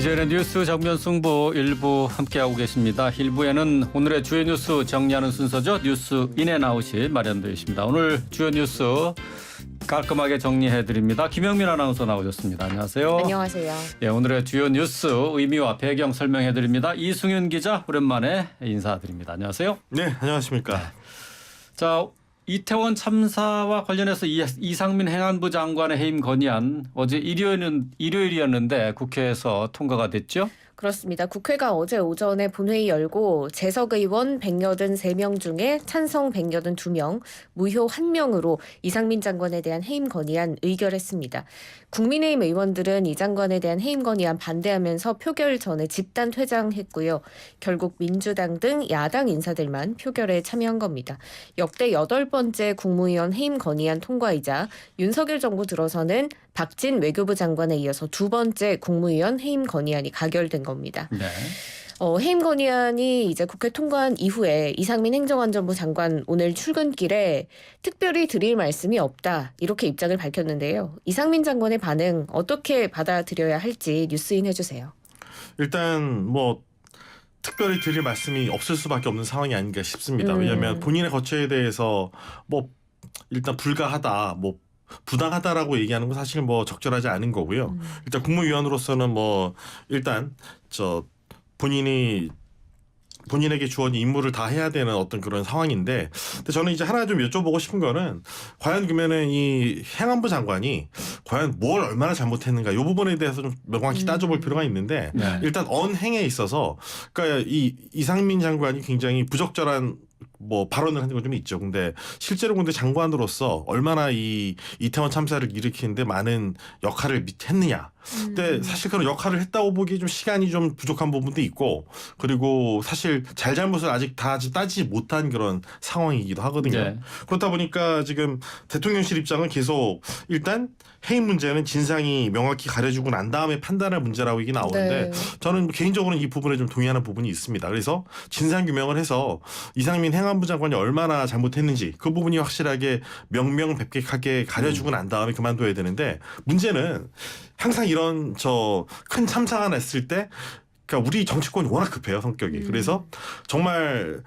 이제는 뉴스 정면 승부 일부 함께하고 계십니다. 1부에는 오늘의 주요 뉴스 정리하는 순서죠. 뉴스 인앤아웃이 마련되어 있습니다. 오늘 주요 뉴스 깔끔하게 정리해드립니다. 김영민 아나운서 나오셨습니다. 안녕하세요. 안녕하세요. 예, 오늘의 주요 뉴스 의미와 배경 설명해드립니다. 이승윤 기자 오랜만에 인사드립니다. 안녕하세요. 네, 안녕하십니까. 자, 이태원 참사와 관련해서 이상민 행안부 장관의 해임 건의안 어제 일요일이었는데 국회에서 통과가 됐죠? 그렇습니다. 국회가 어제 오전에 본회의 열고 재석 의원 183명 중에 찬성 182명, 무효 1명으로 이상민 장관에 대한 해임 건의안 의결했습니다. 국민의힘 의원들은 이 장관에 대한 해임 건의안 반대하면서 표결 전에 집단 퇴장했고요. 결국 민주당 등 야당 인사들만 표결에 참여한 겁니다. 역대 8번째 국무위원 해임 건의안 통과이자 윤석열 정부 들어서는 박진 외교부 장관에 이어서 2번째 국무위원 해임 건의안이 가결된 겁니다. 네. 해임 건의안이 이제 국회 통과한 이후에 이상민 행정안전부 장관 오늘 출근길에 특별히 드릴 말씀이 없다 이렇게 입장을 밝혔는데요. 이상민 장관의 반응 어떻게 받아들여야 할지 뉴스인 해주세요. 일단 특별히 드릴 말씀이 없을 수밖에 없는 상황이 아닌가 싶습니다. 왜냐하면 본인의 거취에 대해서 일단 불가하다, 부당하다라고 얘기하는 건 사실 적절하지 않은 거고요. 일단 국무위원으로서는 일단 본인에게 주어진 임무를 다 해야 되는 어떤 그런 상황인데, 근데 저는 이제 하나 좀 여쭤보고 싶은 거는 과연 그러면은 이 행안부 장관이 과연 뭘 얼마나 잘못했는가 이 부분에 대해서 좀 명확히 따져볼 필요가 있는데, 네. 일단 언행에 있어서 그러니까 이 이상민 장관이 굉장히 부적절한 발언을 하는 건 좀 있죠. 근데 실제로 장관으로서 얼마나 이 이태원 참사를 일으키는데 많은 역할을 했느냐. 근데 사실 그런 역할을 했다고 보기에 좀 시간이 좀 부족한 부분도 있고, 그리고 사실 잘잘못을 아직 다 따지지 못한 그런 상황이기도 하거든요. 네. 그렇다 보니까 지금 대통령실 입장은 계속 일단 해임 문제는 진상이 명확히 가려지고 난 다음에 판단할 문제라고 이게 나오는데, 네. 저는 개인적으로는 이 부분에 좀 동의하는 부분이 있습니다. 그래서 진상 규명을 해서 이상민 행안부 장관이 얼마나 잘못했는지 그 부분이 확실하게 명명백백하게 가려주고 난 다음에 그만둬야 되는데, 문제는 항상 이런 큰 참사가 났을 때 그러니까 우리 정치권이 워낙 급해요, 성격이. 그래서 정말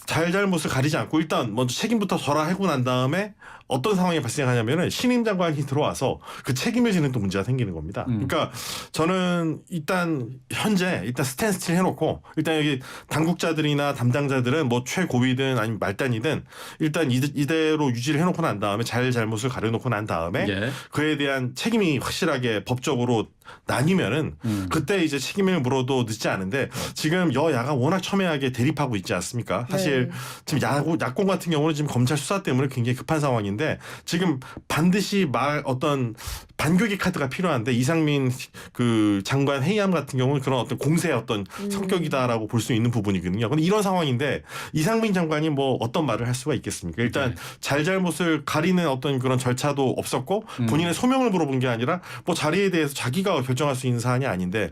잘잘못을 가리지 않고 일단 먼저 책임부터 덜하고 난 다음에 어떤 상황이 발생하냐면은 신임 장관이 들어와서 그 책임을 지는 또 문제가 생기는 겁니다. 그러니까 저는 일단 현재 스탠스틸 해놓고 일단 여기 당국자들이나 담당자들은 최고위든 아니면 말단이든 일단 이대로 유지를 해놓고 난 다음에 잘못을 가려놓고 난 다음에 예. 그에 대한 책임이 확실하게 법적으로 나뉘면은 그때 이제 책임을 물어도 늦지 않은데, 지금 여야가 워낙 첨예하게 대립하고 있지 않습니까? 사실 지금 야권 같은 경우는 지금 검찰 수사 때문에 굉장히 급한 상황인데, 지금 반드시 어떤 반격의 카드가 필요한데, 이상민 그 장관 회의안 같은 경우는 그런 어떤 공세의 어떤 성격이다라고 볼 수 있는 부분이거든요. 근데 이런 상황인데 이상민 장관이 어떤 말을 할 수가 있겠습니까? 일단 잘잘못을 가리는 어떤 그런 절차도 없었고, 본인의 소명을 물어본 게 아니라 자리에 대해서 자기가 결정할 수 있는 사안이 아닌데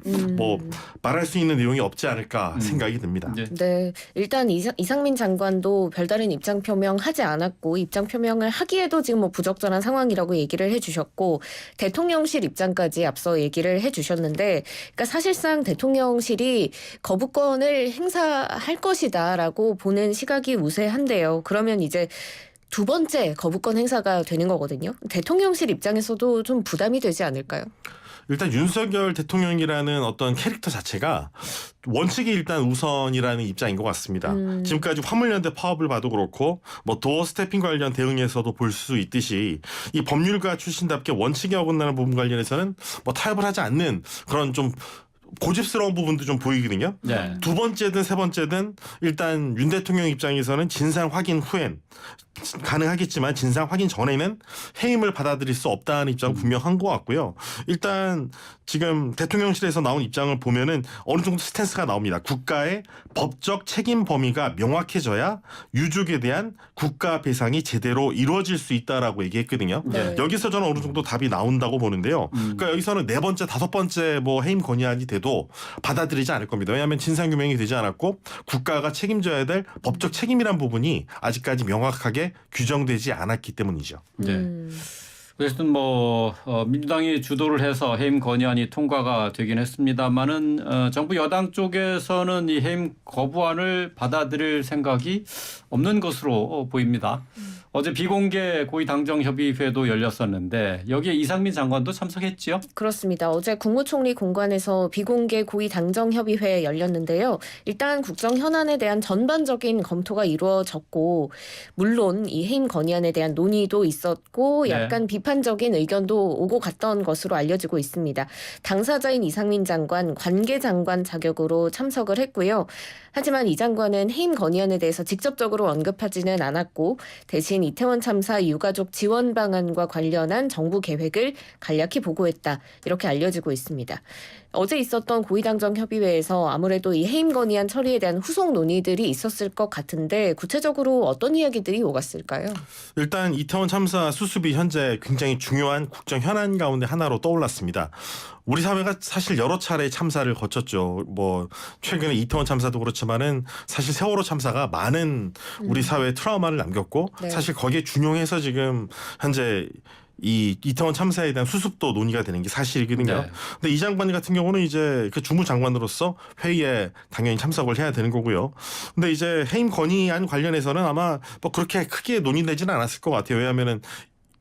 말할 수 있는 내용이 없지 않을까 생각이 듭니다. 네, 일단 이상민 장관도 별다른 입장 표명하지 않았고, 입장 표명을 하기에도 지금 부적절한 상황이라고 얘기를 해주셨고, 대통령실 입장까지 앞서 얘기를 해주셨는데, 그러니까 사실상 대통령실이 거부권을 행사할 것이다라고 보는 시각이 우세한데요. 그러면 이제 2번째 거부권 행사가 되는 거거든요. 대통령실 입장에서도 좀 부담이 되지 않을까요? 일단 윤석열 대통령이라는 어떤 캐릭터 자체가 원칙이 일단 우선이라는 입장인 것 같습니다. 지금까지 화물연대 파업을 봐도 그렇고 도어 스태핑 관련 대응에서도 볼 수 있듯이 이 법률가 출신답게 원칙에 어긋나는 부분 관련해서는 타협을 하지 않는 그런 좀 고집스러운 부분도 좀 보이거든요. 네. 2번째든 3번째든 일단 윤 대통령 입장에서는 진상 확인 후엔 가능하겠지만 진상 확인 전에는 해임을 받아들일 수 없다는 입장은 분명한 것 같고요. 일단 지금 대통령실에서 나온 입장을 보면은 어느 정도 스탠스가 나옵니다. 국가의 법적 책임 범위가 명확해져야 유족에 대한 국가 배상이 제대로 이루어질 수 있다라고 얘기했거든요. 네. 여기서 저는 어느 정도 답이 나온다고 보는데요. 그러니까 여기서는 4번째, 5번째 해임 건의안이 돼도 받아들이지 않을 겁니다. 왜냐하면 진상규명이 되지 않았고 국가가 책임져야 될 법적 책임이란 부분이 아직까지 명확하게 규정되지 않았기 때문이죠. 네. 그래서 뭐 민주당이 주도를 해서 해임 건의안이 통과가 되긴 했습니다만은 정부 여당 쪽에서는 이 해임 거부안을 받아들일 생각이 없는 것으로 보입니다. 어제 비공개 고위당정협의회도 열렸었는데 여기에 이상민 장관도 참석했지요? 그렇습니다. 어제 국무총리 공관에서 비공개 고위당정협의회 열렸는데요. 일단 국정 현안에 대한 전반적인 검토가 이루어졌고 물론 이 해임 건의안에 대한 논의도 있었고 약간 비판적인 의견도 오고 갔던 것으로 알려지고 있습니다. 당사자인 이상민 장관 관계장관 자격으로 참석을 했고요. 하지만 이 장관은 해임 건의안에 대해서 직접적으로 언급하지는 않았고 대신 이태원 참사 유가족 지원 방안과 관련한 정부 계획을 간략히 보고했다. 이렇게 알려지고 있습니다. 어제 있었던 고위당정 협의회에서 아무래도 이 해임 건의안 처리에 대한 후속 논의들이 있었을 것 같은데 구체적으로 어떤 이야기들이 오갔을까요? 일단 이태원 참사 수습이 현재 굉장히 중요한 국정 현안 가운데 하나로 떠올랐습니다. 우리 사회가 사실 여러 차례 참사를 거쳤죠. 뭐 최근에 이태원 참사도 그렇지만은 사실 세월호 참사가 많은 우리 사회에 트라우마를 남겼고 네. 사실 거기에 준용해서 지금 현재 이 이태원 참사에 대한 수습도 논의가 되는 게 사실이거든요. 네. 근데 이 장관 같은 경우는 이제 그 주무장관으로서 회의에 당연히 참석을 해야 되는 거고요. 근데 이제 해임 건의안 관련해서는 아마 뭐 그렇게 크게 논의되지는 않았을 것 같아요. 왜냐하면은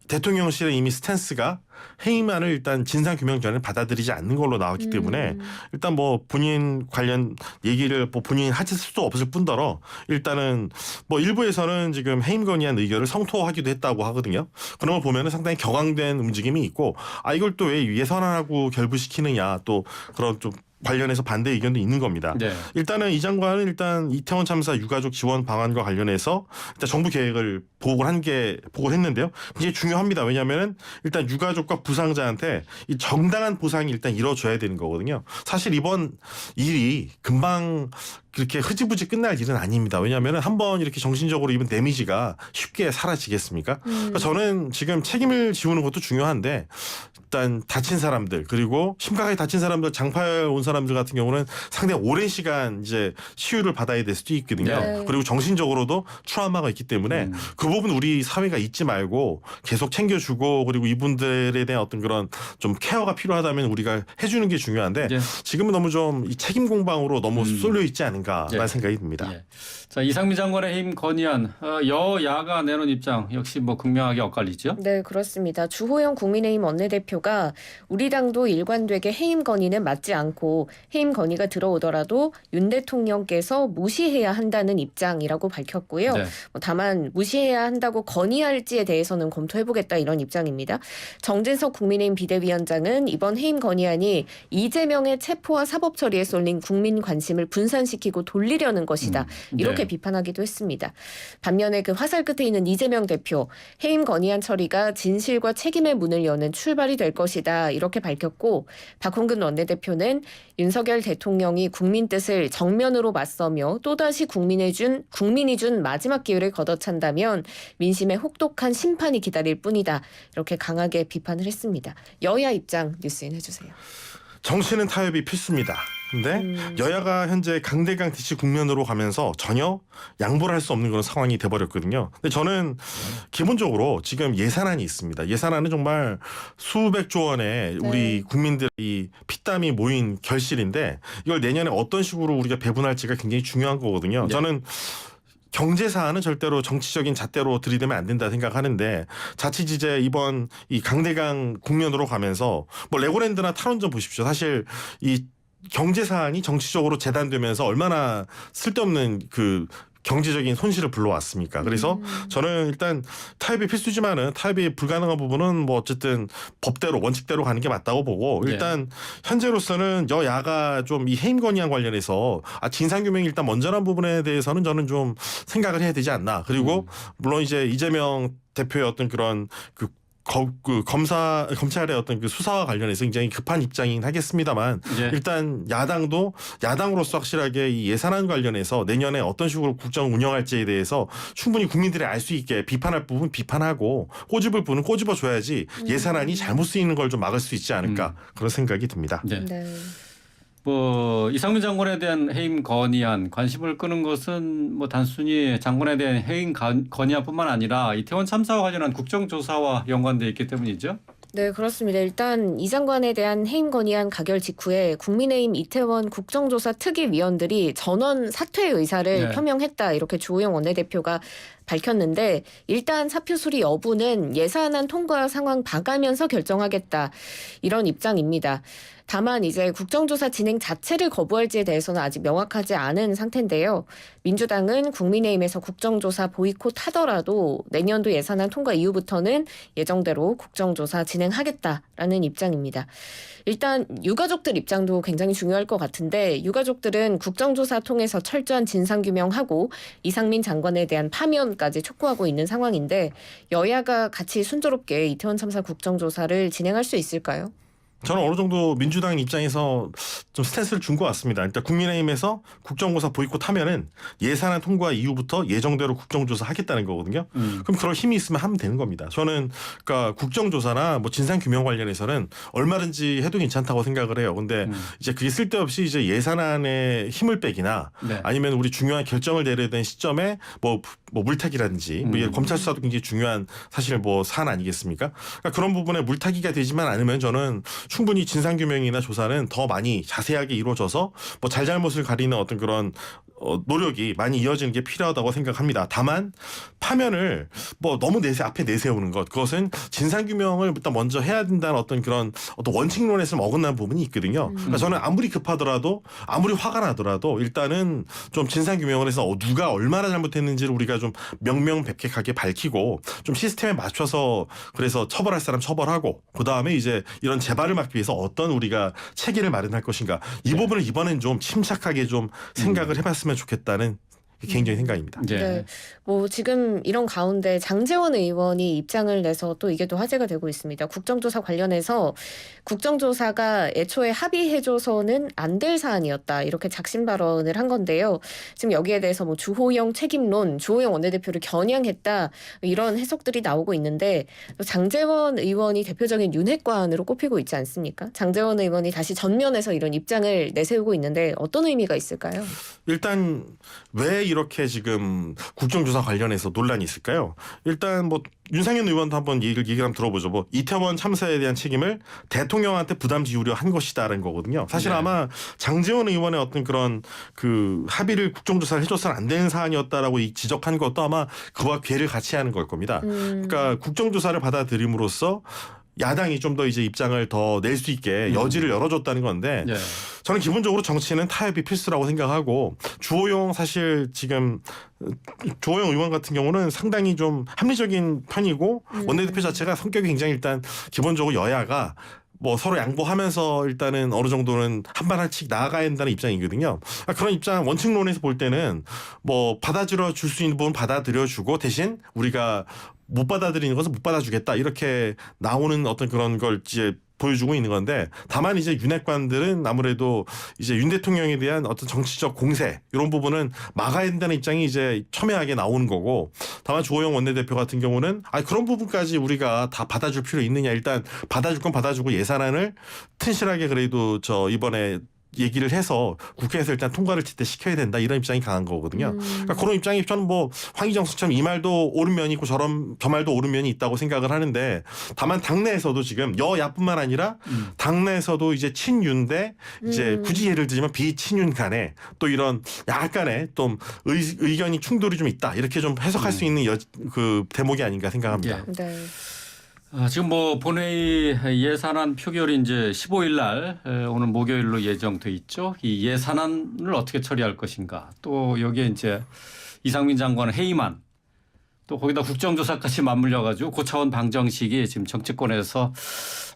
대통령실의 이미 스탠스가 해임안을 일단 진상규명 전에 받아들이지 않는 걸로 나왔기 때문에 일단 뭐 본인 관련 얘기를 뭐 본인이 하실 수도 없을 뿐더러 일단은 뭐 일부에서는 지금 해임 건의안 의결을 성토하기도 했다고 하거든요. 그런 걸 보면은 상당히 격앙된 움직임이 있고 이걸 또 왜 예산안하고 결부시키느냐 또 그런 좀 관련해서 반대 의견도 있는 겁니다. 네. 일단은 이 장관은 일단 이태원 참사 유가족 지원 방안과 관련해서 일단 정부 계획을 보고를 했는데요. 굉장히 중요합니다. 왜냐하면은 일단 유가족과 부상자한테 이 정당한 보상이 일단 이루어져야 되는 거거든요. 사실 이번 일이 금방 그렇게 흐지부지 끝날 일은 아닙니다. 왜냐하면 한번 이렇게 정신적으로 입은 데미지가 쉽게 사라지겠습니까? 그러니까 저는 지금 책임을 지우는 것도 중요한데 일단 다친 사람들 그리고 심각하게 다친 사람들 장파에 온 사람들 같은 경우는 상당히 오랜 시간 이제 치유를 받아야 될 수도 있거든요. 네. 그리고 정신적으로도 트라우마가 있기 때문에 그 부분 우리 사회가 잊지 말고 계속 챙겨주고 그리고 이분들에 대한 어떤 그런 좀 케어가 필요하다면 우리가 해주는 게 중요한데 네. 지금은 너무 좀 이 책임 공방으로 너무 쏠려 있지 않은가라는 네. 생각이 듭니다. 예. 자, 이상민 장관의 해임 건의안 여야가 내놓은 입장 역시 뭐 극명하게 엇갈리죠. 네, 그렇습니다. 주호영 국민의힘 원내대표가 우리 당도 일관되게 해임 건의는 맞지 않고 해임 건의가 들어오더라도 윤 대통령께서 무시해야 한다는 입장이라고 밝혔고요. 네. 다만 무시해야 한다고 건의할지에 대해서는 검토해보겠다 이런 입장입니다. 정진석 국민의힘 비대위원장은 이번 해임 건의안이 이재명의 체포와 사법 처리에 쏠린 국민 관심을 분산시키고 돌리려는 것이다. 이렇게 네. 비판하기도 했습니다. 반면에 그 화살 끝에 있는 이재명 대표 해임 건의안 처리가 진실과 책임의 문을 여는 출발이 될 것이다. 이렇게 밝혔고 박홍근 원내대표는 윤석열 대통령이 국민 뜻을 정면으로 맞서며 또다시 국민이 준 마지막 기회를 걷어찬다면 민심의 혹독한 심판이 기다릴 뿐이다. 이렇게 강하게 비판을 했습니다. 여야 입장 뉴스인 해주세요. 정치는 타협이 필수입니다. 근데 여야가 현재 강대강 대치 국면으로 가면서 전혀 양보를 할 수 없는 그런 상황이 돼버렸거든요. 근데 저는 기본적으로 지금 예산안이 있습니다. 예산안은 정말 수백조 원의 우리 국민들이 피땀이 모인 결실인데 이걸 내년에 어떤 식으로 우리가 배분할지가 굉장히 중요한 거거든요. 네. 저는 경제 사안은 절대로 정치적인 잣대로 들이대면 안 된다 생각하는데 자칫 이제 이번 이 강대강 국면으로 가면서 뭐 레고랜드나 탈원전 보십시오. 사실 이 경제 사안이 정치적으로 재단되면서 얼마나 쓸데없는 그 경제적인 손실을 불러왔습니까? 그래서 저는 일단 타협이 필수지만은 타협이 불가능한 부분은 뭐 어쨌든 법대로 원칙대로 가는 게 맞다고 보고 일단 현재로서는 여야가 좀 이 해임 건의안 관련해서 진상규명이 일단 먼저란 부분에 대해서는 저는 좀 생각을 해야 되지 않나. 그리고 물론 이제 이재명 대표의 어떤 그런 검찰의 어떤 그 수사와 관련해서 굉장히 급한 입장이긴 하겠습니다만 일단 야당으로서 확실하게 이 예산안 관련해서 내년에 어떤 식으로 국정 운영할지에 대해서 충분히 국민들이 알 수 있게 비판할 부분 비판하고 꼬집을 부분 꼬집어 줘야지 예산안이 잘못 쓰이는 걸 좀 막을 수 있지 않을까 그런 생각이 듭니다. 네. 네. 뭐 이상민 장관에 대한 해임 건의안 관심을 끄는 것은 뭐 단순히 장관에 대한 해임 건의안뿐만 아니라 이태원 참사와 관련한 국정조사와 연관돼 있기 때문이죠. 네, 그렇습니다. 일단 이 장관에 대한 해임 건의안 가결 직후에 국민의힘 이태원 국정조사 특위위원들이 전원 사퇴 의사를 네. 표명했다 이렇게 주호영 원내대표가 밝혔는데 일단 사표 수리 여부는 예산안 통과 상황 봐가면서 결정하겠다 이런 입장입니다. 다만 이제 국정조사 진행 자체를 거부할지에 대해서는 아직 명확하지 않은 상태인데요. 민주당은 국민의힘에서 국정조사 보이콧 하더라도 내년도 예산안 통과 이후부터는 예정대로 국정조사 진행하겠다라는 입장입니다. 일단 유가족들 입장도 굉장히 중요할 것 같은데 유가족들은 국정조사 통해서 철저한 진상규명하고 이상민 장관에 대한 파면까지 촉구하고 있는 상황인데 여야가 같이 순조롭게 이태원 참사 국정조사를 진행할 수 있을까요? 저는 어느 정도 민주당 입장에서 좀 스탠스를 준 것 같습니다. 일단 국민의힘에서 국정조사 보이콧하면은 예산안 통과 이후부터 예정대로 국정조사 하겠다는 거거든요. 그럼 그럴 힘이 있으면 하면 되는 겁니다. 저는 그러니까 국정조사나 뭐 진상규명 관련해서는 얼마든지 해도 괜찮다고 생각을 해요. 근데 이제 그게 쓸데없이 이제 예산안에 힘을 빼기나 네. 아니면 우리 중요한 결정을 내려야 되는 시점에 뭐 물타기라든지 뭐 검찰 수사도 굉장히 중요한 사실 뭐 사안 아니겠습니까? 그러니까 그런 부분에 물타기가 되지만 않으면 저는 충분히 진상규명이나 조사는 더 많이 자세하게 이루어져서 뭐 잘잘못을 가리는 어떤 그런 노력이 많이 이어지는 게 필요하다고 생각합니다. 다만 파면을 뭐 너무 앞에 내세우는 것 그것은 진상규명을 일단 먼저 해야 된다는 어떤 그런 어떤 원칙론에서 어긋난 부분이 있거든요. 그러니까 저는 아무리 급하더라도 아무리 화가 나더라도 일단은 좀 진상규명을 해서 누가 얼마나 잘못했는지를 우리가 좀 명명백백하게 밝히고 좀 시스템에 맞춰서 그래서 처벌할 사람 처벌하고 그다음에 이제 이런 재발을 막기 위해서 어떤 우리가 체계를 마련할 것인가 이 부분을 이번엔 좀 침착하게 좀 생각을 해봤으면 좋겠다는 개인적인 생각입니다. 네. 뭐 지금 이런 가운데 장제원 의원이 입장을 내서 또 이게 또 화제가 되고 있습니다. 국정조사 관련해서 국정조사가 애초에 합의해줘서는 안 될 사안이었다. 이렇게 작심 발언을 한 건데요. 지금 여기에 대해서 뭐 주호영 책임론, 주호영 원내대표를 겨냥했다. 이런 해석들이 나오고 있는데 장제원 의원이 대표적인 윤핵관으로 꼽히고 있지 않습니까? 장제원 의원이 다시 전면에서 이런 입장을 내세우고 있는데 어떤 의미가 있을까요? 일단 왜 이렇게 지금 국정조사 관련해서 논란이 있을까요? 일단 뭐 윤상현 의원도 한번 얘기를 한번 들어보죠. 뭐 이태원 참사에 대한 책임을 대통령한테 부담 지우려 한 것이다라는 거거든요. 사실 네. 아마 장제원 의원의 어떤 그런 그 합의를 국정조사를 해줘서는 안 되는 사안이었다라고 지적한 것도 아마 그와 괴를 같이 하는 걸 겁니다. 그러니까 국정조사를 받아들임으로써 야당이 좀 더 이제 입장을 더 낼 수 있게 여지를 열어줬다는 건데 네. 저는 기본적으로 정치는 타협이 필수라고 생각하고 주호영 사실 지금 주호영 의원 같은 경우는 상당히 좀 합리적인 편이고 원내대표 자체가 성격이 굉장히 일단 기본적으로 여야가 뭐 서로 양보하면서 일단은 어느 정도는 한 발 한 칙 나아가야 된다는 입장이거든요. 그런 입장 원칙론에서 볼 때는 뭐 받아들여 줄 수 있는 부분 받아들여 주고 대신 우리가 못 받아들이는 것은 못 받아주겠다 이렇게 나오는 어떤 그런 걸 이제 보여주고 있는 건데 다만 이제 윤핵관들은 아무래도 이제 윤 대통령에 대한 어떤 정치적 공세 이런 부분은 막아야 된다는 입장이 이제 첨예하게 나오는 거고 다만 주호영 원내대표 같은 경우는 그런 부분까지 우리가 다 받아줄 필요 있느냐 일단 받아줄 건 받아주고 예산안을 튼실하게 그래도 이번에 얘기를 해서 국회에서 일단 통과를 제때 시켜야 된다 이런 입장이 강한 거거든요. 그러니까 그런 입장이 저는 뭐 황희정수처럼 이 말도 옳은 면이 있고 저 말도 옳은 면이 있다고 생각을 하는데 다만 당내에서도 지금 여야뿐만 아니라 당내에서도 이제 친윤 대 이제 굳이 예를 들자면 비친윤 간에 또 이런 약간의 좀 의견이 충돌이 좀 있다 이렇게 좀 해석할 수 있는 그 대목이 아닌가 생각합니다. 네. 지금 뭐 본회의 예산안 표결이 이제 15일 날 오늘 목요일로 예정돼 있죠. 이 예산안을 어떻게 처리할 것인가. 또 여기에 이제 이상민 장관 해임안 또 거기다 국정조사까지 맞물려 가지고 고차원 방정식이 지금 정치권에서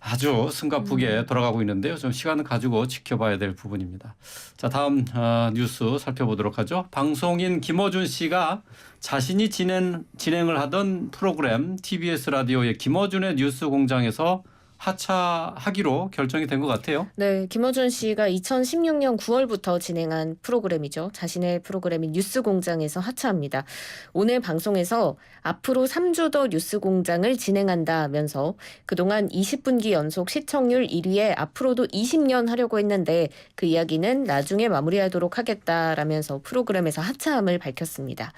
아주 숨가쁘게 돌아가고 있는데요. 좀 시간을 가지고 지켜봐야 될 부분입니다. 자, 다음 뉴스 살펴보도록 하죠. 방송인 김어준 씨가 자신이 진행을 하던 프로그램 TBS 라디오의 김어준의 뉴스 공장에서 하차하기로 결정이 된 것 같아요. 네, 김어준 씨가 2016년 9월부터 진행한 프로그램이죠. 자신의 프로그램인 뉴스공장에서 하차합니다. 오늘 방송에서 앞으로 3주 더 뉴스공장을 진행한다면서 그동안 20분기 연속 시청률 1위에 앞으로도 20년 하려고 했는데 그 이야기는 나중에 마무리하도록 하겠다라면서 프로그램에서 하차함을 밝혔습니다.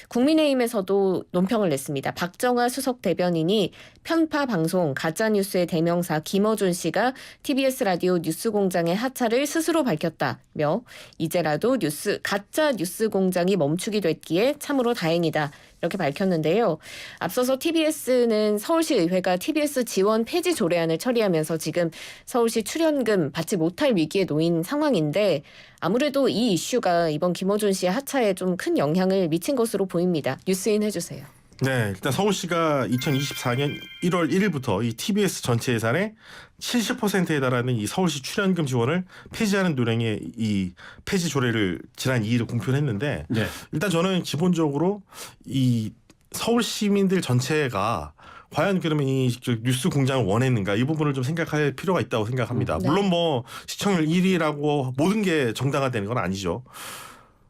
국민의힘에서도 논평을 냈습니다. 박정아 수석 대변인이 편파 방송 가짜뉴스의 대명사 김어준 씨가 TBS 라디오 뉴스공장의 하차를 스스로 밝혔다며 이제라도 가짜 뉴스공장이 멈추게 됐기에 참으로 다행이다. 이렇게 밝혔는데요. 앞서서 TBS는 서울시의회가 TBS 지원 폐지 조례안을 처리하면서 지금 서울시 출연금 받지 못할 위기에 놓인 상황인데 아무래도 이 이슈가 이번 김어준 씨의 하차에 좀 큰 영향을 미친 것으로 보입니다. 뉴스인 해주세요. 네, 일단 서울시가 2024년 1월 1일부터 이 TBS 전체 예산의 70%에 달하는 이 서울시 출연금 지원을 폐지하는 노량의 이 폐지 조례를 지난 2일 공표를 했는데 네. 일단 저는 기본적으로 이 서울 시민들 전체가 과연 그러면 이 뉴스 공장을 원했는가 이 부분을 좀 생각할 필요가 있다고 생각합니다. 네. 물론 뭐 시청률 1위라고 모든 게 정당화되는 건 아니죠.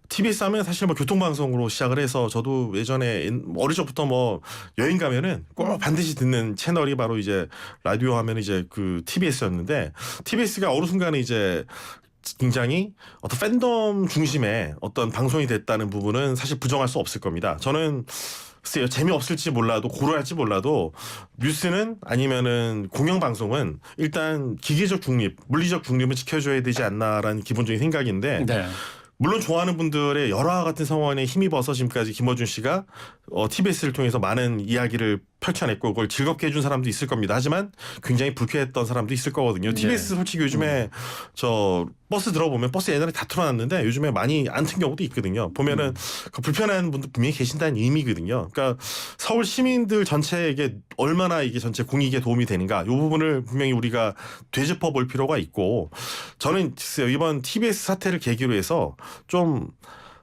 TBS 하면 사실 뭐 교통방송으로 시작을 해서 저도 예전에 어릴 적부터 뭐 여행 가면은 꼭 반드시 듣는 채널이 바로 이제 라디오 하면 이제 그 TBS였는데 TBS가 어느 순간에 이제 굉장히 어떤 팬덤 중심의 어떤 방송이 됐다는 부분은 사실 부정할 수 없을 겁니다. 저는 글쎄요, 재미없을지 몰라도 고려할지 몰라도 뉴스는 아니면은 공영방송은 일단 기계적 중립, 물리적 중립을 지켜줘야 되지 않나라는 기본적인 생각인데 네. 물론 좋아하는 분들의 열화와 같은 성원에 힘입어서 지금까지 김어준 씨가 TBS를 통해서 많은 이야기를 펼쳐냈고 그걸 즐겁게 해준 사람도 있을 겁니다. 하지만 굉장히 불쾌했던 사람도 있을 거거든요. TBS 솔직히 요즘에 저 버스 들어보면 버스 옛날에 다 틀어놨는데 요즘에 많이 안 튼 경우도 있거든요. 보면은 그 불편한 분들 분명히 계신다는 의미거든요. 그러니까 서울 시민들 전체에게 얼마나 이게 전체 공익에 도움이 되는가 이 부분을 분명히 우리가 되짚어 볼 필요가 있고 저는 이번 TBS 사태를 계기로 해서 좀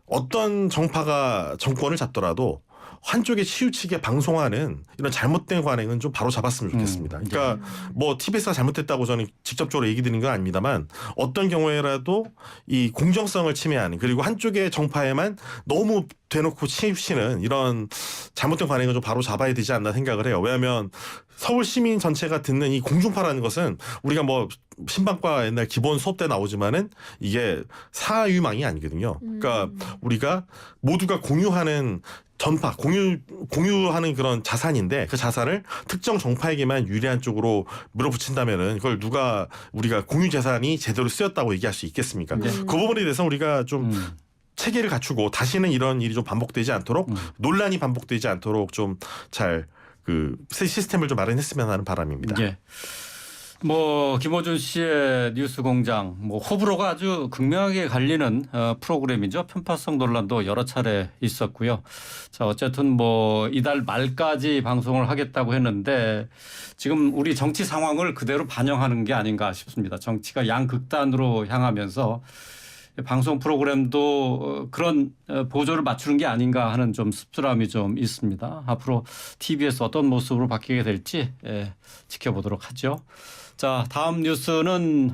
어떤 정파가 정권을 잡더라도 한쪽에 치우치게 방송하는 이런 잘못된 관행은 좀 바로 잡았으면 좋겠습니다. 그러니까 뭐 TBS가 잘못했다고 저는 직접적으로 얘기 드리는 건 아닙니다만 어떤 경우에라도 이 공정성을 침해하는 그리고 한쪽의 정파에만 너무 대놓고 치우치는 이런 잘못된 관행을 좀 바로 잡아야 되지 않나 생각을 해요. 왜냐하면 서울 시민 전체가 듣는 이 공중파라는 것은 우리가 뭐 신방과 옛날 기본 수업 때 나오지만은 이게 사유망이 아니거든요. 그러니까 우리가 모두가 공유하는 전파, 공유하는 그런 자산인데 그 자산을 특정 정파에게만 유리한 쪽으로 밀어붙인다면은 그걸 우리가 공유 재산이 제대로 쓰였다고 얘기할 수 있겠습니까? 그 부분에 대해서 우리가 좀 체계를 갖추고 다시는 이런 일이 좀 반복되지 않도록 논란이 반복되지 않도록 좀 잘 그 시스템을 좀 마련했으면 하는 바람입니다. 예. 뭐 김어준 씨의 뉴스공장 뭐 호불호가 아주 극명하게 갈리는 프로그램이죠. 편파성 논란도 여러 차례 있었고요. 자 어쨌든 뭐 이달 말까지 방송을 하겠다고 했는데 지금 우리 정치 상황을 그대로 반영하는 게 아닌가 싶습니다. 정치가 양극단으로 향하면서 방송 프로그램도 그런 보조를 맞추는 게 아닌가 하는 좀 씁쓸함이 좀 있습니다. 앞으로 TBS 어떤 모습으로 바뀌게 될지 지켜보도록 하죠. 자, 다음 뉴스는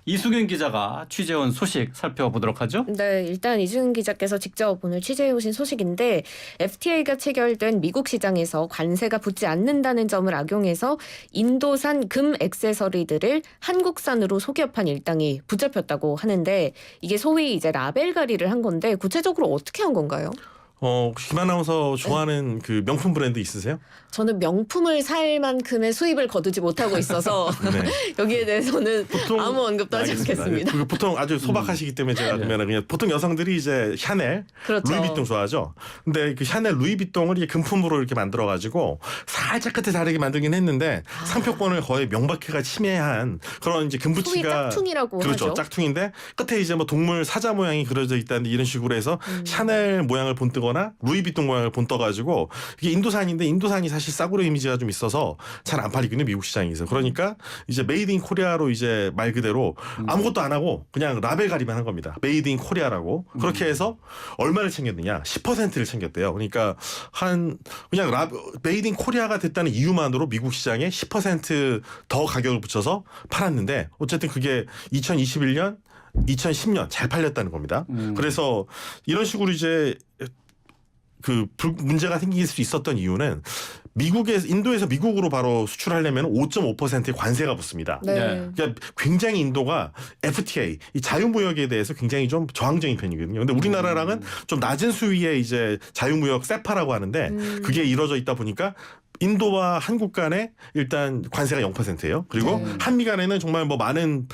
이수경 기자가 취재해온 소식 살펴보도록 하죠. 네, 일단 이수경 기자께서 직접 오늘 취재해 오신 소식인데 FTA가 체결된 미국 시장에서 관세가 붙지 않는다는 점을 악용해서 인도산 금 액세서리들을 한국산으로 속여판 일당이 붙잡혔다고 하는데 이게 소위 이제 라벨 가리를 한 건데 구체적으로 어떻게 한 건가요? 김 아나운서 좋아하는 그 명품 브랜드 있으세요? 저는 명품을 살 만큼의 수입을 거두지 못하고 있어서 네. 여기에 대해서는 아무 언급도 하지 알겠습니다. 않겠습니다. 그리고 보통 아주 소박하시기 때문에 제가 그냥 보통 여성들이 이제 샤넬, 그렇죠. 루이비통 좋아하죠. 근데 그 샤넬, 루이비통을 이렇게 금품으로 이렇게 만들어가지고 살짝 끝에 다르게 만들긴 했는데 상표권을 거의 명백하게 침해한 그런 이제 소위 금붙이가 짝퉁이라고 그렇죠. 하죠. 짝퉁인데 끝에 이제 뭐 동물 사자 모양이 그려져 있다는 이런 식으로 해서 샤넬 모양을 본뜨거나 거나 루이비통 모양을 본떠가지고 이게 인도산인데 인도산이 사실 싸구려 이미지가 좀 있어서 잘 안 팔리거든요. 미국 시장에서. 그러니까 이제 메이드 인 코리아로 이제 말 그대로 아무것도 안 하고 그냥 라벨 가리만 한 겁니다. 메이드 인 코리아라고. 그렇게 해서 얼마를 챙겼느냐? 10%를 챙겼대요. 그러니까 그냥 메이드 인 코리아가 됐다는 이유만으로 미국 시장에 10% 더 가격을 붙여서 팔았는데 어쨌든 그게 2021년 2010년 잘 팔렸다는 겁니다. 그래서 이런 식으로 이제 문제가 생길 수 있었던 이유는 인도에서 미국으로 바로 수출하려면 5.5%의 관세가 붙습니다. 네. 그러니까 굉장히 인도가 FTA, 이 자유무역에 대해서 굉장히 좀 저항적인 편이거든요. 근데 우리나라랑은 좀 낮은 수위의 이제 자유무역 세파라고 하는데 그게 이루어져 있다 보니까 인도와 한국 간에 일단 관세가 0%예요. 그리고 네. 한미 간에는 정말 많은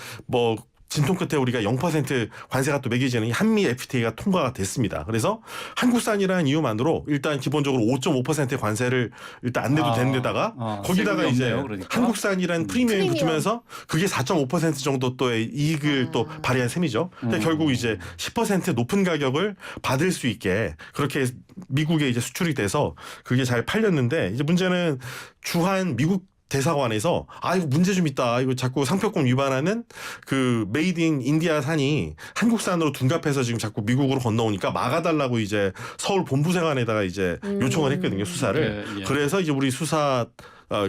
진통 끝에 우리가 0% 관세가 또 매겨지는 이 한미 FTA가 통과가 됐습니다. 그래서 한국산이라는 이유만으로 일단 기본적으로 5.5%의 관세를 일단 안 내도 되는 데다가 거기다가 세금이 이제 없네요, 그러니까. 한국산이라는 프리미엄이 붙으면서 그게 4.5% 정도 또의 이익을 또 발휘한 셈이죠. 그러니까 결국 이제 10% 높은 가격을 받을 수 있게 그렇게 미국에 이제 수출이 돼서 그게 잘 팔렸는데 이제 문제는 주한 미국 대사관에서 이거 문제 좀 있다. 이거 자꾸 상표권 위반하는 그 메이드 인 인디아 산이 한국산으로 둔갑해서 지금 자꾸 미국으로 건너오니까 막아달라고 이제 서울 본부세관에다가 이제 요청을 했거든요. 수사를. 예. 그래서 이제 우리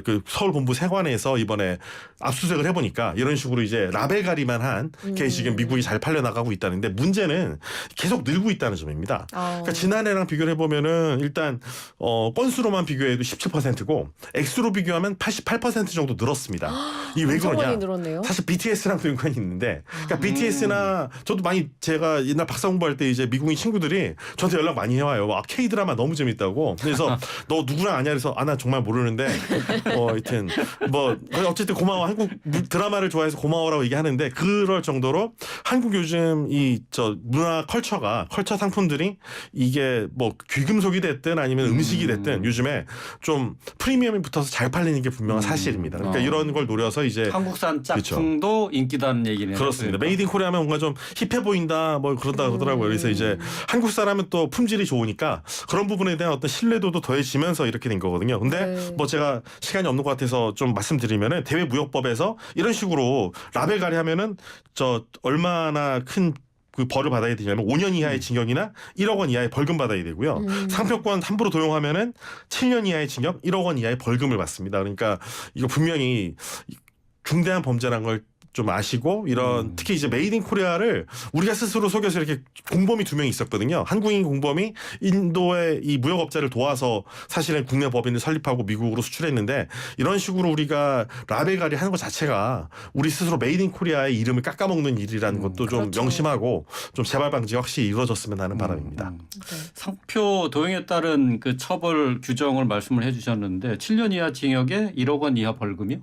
그 서울 본부 세관에서 이번에 압수수색을 해보니까 이런 식으로 이제 라벨 가리만 한 게 지금 미국이 잘 팔려나가고 있다는데 문제는 계속 늘고 있다는 점입니다. 그러니까 지난해랑 비교를 해보면은 일단 건수로만 비교해도 17%고 액수로 비교하면 88% 정도 늘었습니다. 이게 왜 엄청 그러냐? 많이 늘었네요. 사실 BTS랑도 연관이 있는데, 그러니까 BTS나 저도 많이 제가 옛날 박사 공부할 때 이제 미국인 친구들이 저한테 연락 많이 해와요. K 드라마 너무 재밌다고. 그래서 너 누구랑 아냐 그래서 나 정말 모르는데. 하여튼 어쨌든 고마워. 한국 드라마를 좋아해서 고마워라고 얘기하는데 그럴 정도로 한국 요즘 문화 컬처 상품들이 이게 귀금속이 됐든 아니면 음식이 됐든 요즘에 좀 프리미엄이 붙어서 잘 팔리는 게 분명한 사실입니다. 그러니까 이런 걸 노려서 이제 한국산 짝퉁도 인기다는 얘기네요. 그렇습니다. 메이드 인 코리아 하면 뭔가 좀 힙해 보인다 그런다 그러더라고요. 그래서 이제 한국 사람은 또 품질이 좋으니까 그런 부분에 대한 어떤 신뢰도도 더해지면서 이렇게 된 거거든요. 근데 제가 시간이 없는 것 같아서 좀 말씀드리면은 대외무역법에서 이런 식으로 라벨 가리하면은 얼마나 큰 그 벌을 받아야 되냐면 5년 이하의 징역이나 1억 원 이하의 벌금 받아야 되고요. 상표권 함부로 도용하면은 7년 이하의 징역, 1억 원 이하의 벌금을 받습니다. 그러니까 이거 분명히 중대한 범죄라는 걸 좀 아시고 이런 특히 이제 메이드 인 코리아를 우리가 스스로 속여서 이렇게 공범이 2명이 있었거든요. 한국인 공범이 인도의 이 무역업자를 도와서 사실은 국내 법인을 설립하고 미국으로 수출했는데 이런 식으로 우리가 라벨 가리 하는 것 자체가 우리 스스로 메이드 인 코리아의 이름을 깎아먹는 일이라는 것도 좀 그렇죠. 명심하고 좀 재발 방지가 확실히 이루어졌으면 하는 바람입니다. 상표 도용에 따른 그 처벌 규정을 말씀을 해주셨는데 7년 이하 징역에 1억 원 이하 벌금이요?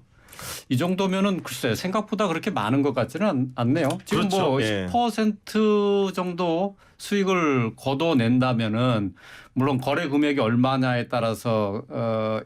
이 정도면은 글쎄 생각보다 그렇게 많은 것 같지는 않네요. 지금 그렇죠. 예. 10% 정도 수익을 걷어낸다면은 물론 거래 금액이 얼마냐에 따라서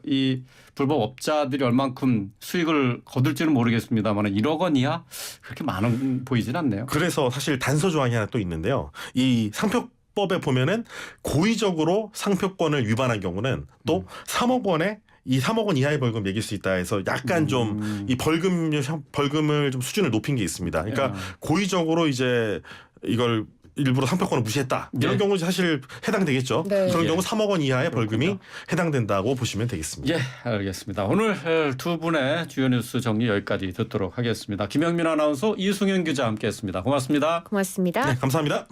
이 불법 업자들이 얼만큼 수익을 거둘지는 모르겠습니다만 1억 원 이하 그렇게 많은 보이진 않네요. 그래서 사실 단서 조항이 하나 또 있는데요. 이 상표법에 보면은 고의적으로 상표권을 위반한 경우는 또 3억 원에 이 3억 원 이하의 벌금 매길 수 있다 해서 약간 좀 이 벌금을 좀 수준을 높인 게 있습니다. 그러니까 고의적으로 이제 이걸 일부러 상표권을 무시했다. 이런 경우 사실 해당되겠죠. 네. 그런 경우 3억 원 이하의 벌금이 해당된다고 보시면 되겠습니다. 예, 알겠습니다. 오늘 두 분의 주요 뉴스 정리 여기까지 듣도록 하겠습니다. 김영민 아나운서, 이승윤 기자 함께했습니다. 고맙습니다. 고맙습니다. 네, 감사합니다.